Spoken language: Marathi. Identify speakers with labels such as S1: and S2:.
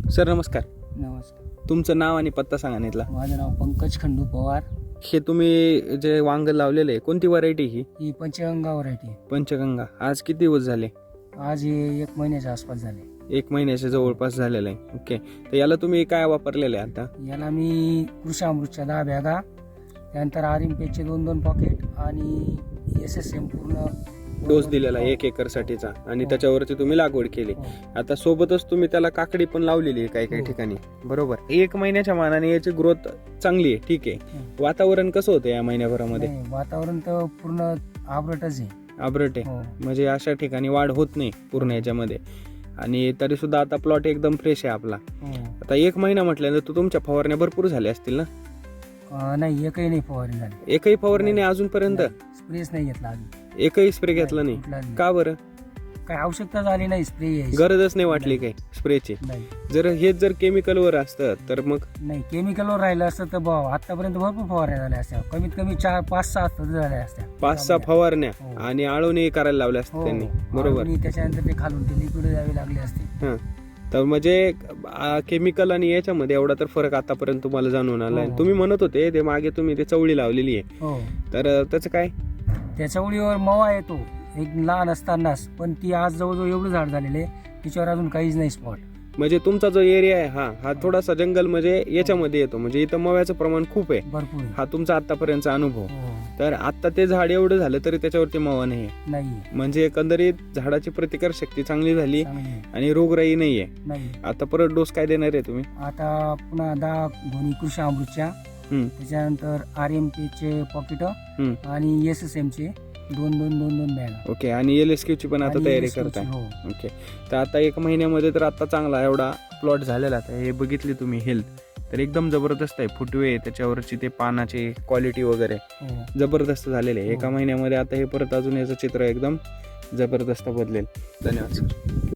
S1: सर नमस्कार.
S2: नमस्कार.
S1: तुमचं नाव आणि पत्ता सांगा इथला.
S2: माझं नाव पंकज खंडू पवार.
S1: हे तुम्ही जे वांग लावलेले आहे, कोणती व्हरायटी
S2: ही पंचगंगा व्हरायटी.
S1: पंचगंगा. आज किती दिवस झाले?
S2: आज हे 1 महिन्याच्या आसपास झाले.
S1: 1 महिन्याच्या जवळपास झालेलं आहे. ओके. तर याला तुम्ही काय वापरलेलं आहे आता?
S2: याला मी कृषी अमृतच्या 10 बॅगा, त्यानंतर आरिमपेचे 2-2 पॉकेट आणि SSM पूर्ण
S1: डोस दिलेला 1 एकरसाठीचा आणि
S2: हो.
S1: त्याच्यावरती तुम्ही लागवड केली.
S2: हो.
S1: आता सोबतच तुम्ही त्याला काकडी पण लावलेली आहे काही काही
S2: हो.
S1: ठिकाणी, बरोबर. 1 महिन्याच्या मानाने याची ग्रोथ चांगली आहे, ठीक आहे. वातावरण कसं होतं या महिन्याभरामध्ये?
S2: नाही, वातावरण तर पूर्ण आबरटच आहे.
S1: आब्रट आहे,
S2: हो.
S1: म्हणजे अशा ठिकाणी वाढ होत नाही पूर्ण याच्यामध्ये. आणि तरी सुद्धा आता प्लॉट एकदम फ्रेश आहे आपला.
S2: हो.
S1: आता 1 महिना म्हटल्यानंतर तुमच्या फवारण्या भरपूर झाल्या असतील ना?
S2: नाही, एकही नाही फवारणी झाली.
S1: एकही फवारणी नाही अजूनपर्यंत?
S2: स्प्रेच नाही घेतला अजून.
S1: एकही स्प्रे घेतला नाही?
S2: कुठलाच नाही.
S1: का बरं?
S2: काय आवश्यकता झाली नाही स्प्रे घ्यायची.
S1: गरजच नाही वाटली काही स्प्रेची?
S2: नाही.
S1: जर हेच जर केमिकलवर असतं तर मग?
S2: नाही, केमिकलवर राहिलं असतं तर आतापर्यंत भरपूर फवारण्या झाल्या असत्या. कमीत कमी 4-5-6 झाल्या असत्या.
S1: 5-6 फवारण्या
S2: हो.
S1: आणि आळवणी करायला लावल्या असत्या
S2: हो.
S1: त्यांनी, बरोबर.
S2: आणि त्याच्यानंतर ते खालून ते लिक्विड द्यावे लागले असते.
S1: हां. तर म्हणजे केमिकल आणि याच्यामध्ये एवढा तर फरक आतापर्यंत तुम्हाला जाणून आलाय.
S2: हो.
S1: तुम्ही म्हणत होते ते मागे तुम्ही ते चवळी लावलेली आहे,
S2: हो.
S1: तर त्याचं काय?
S2: त्या चवळीवर मवा येतो एक लहान असतानाच, पण ती आज जवळजवळ एवढं झाड झालेले तिच्यावर अजून काहीच नाही स्पॉट.
S1: म्हणजे तुमचा जो एरिया आहे हा थोडासा जंगल म्हणजे याच्यामध्ये येतो, म्हणजे इथं मव्याचं प्रमाण खूप आहे.
S2: भरपूर आहे.
S1: हा तुमचा आतापर्यंतचा अनुभव.
S2: हो.
S1: तर आता ते झाड एवढं झालं तरी त्याच्यावरती मवा नाही,
S2: नाही
S1: म्हणजे एकंदरीत झाडाची प्रतिकार शक्ती चांगली झाली
S2: चांगली आहे.
S1: आणि रोगराई नाहीये.
S2: नाही.
S1: आता परत डोस काय देणार आहे तुम्ही?
S2: आता पुन्हा 10 गोणी कृषी अमृतच्या,
S1: हम्म.
S2: त्याच्यानंतर RMP पॉकेट
S1: हम्म.
S2: आणि SSM चे 2-2 बॅग.
S1: ओके. आणि LSQ ची पण आता तयारी करताय?
S2: हो.
S1: ओके. तर आता 1 महिन्यामध्ये तर आता चांगला एवढा प्लॉट झालेला आहे. हे बघितली तुम्ही हेल्थ तर एकदम जबरदस्त आहे. फुटवे, त्याच्यावरची ते पानाची क्वालिटी वगैरे
S2: हो.
S1: जबरदस्त झालेले आहे.
S2: हो.
S1: 1 महिन्यामध्ये आता हे परत अजून याचं चित्र एकदम जबरदस्त बदलेल. धन्यवाद सर.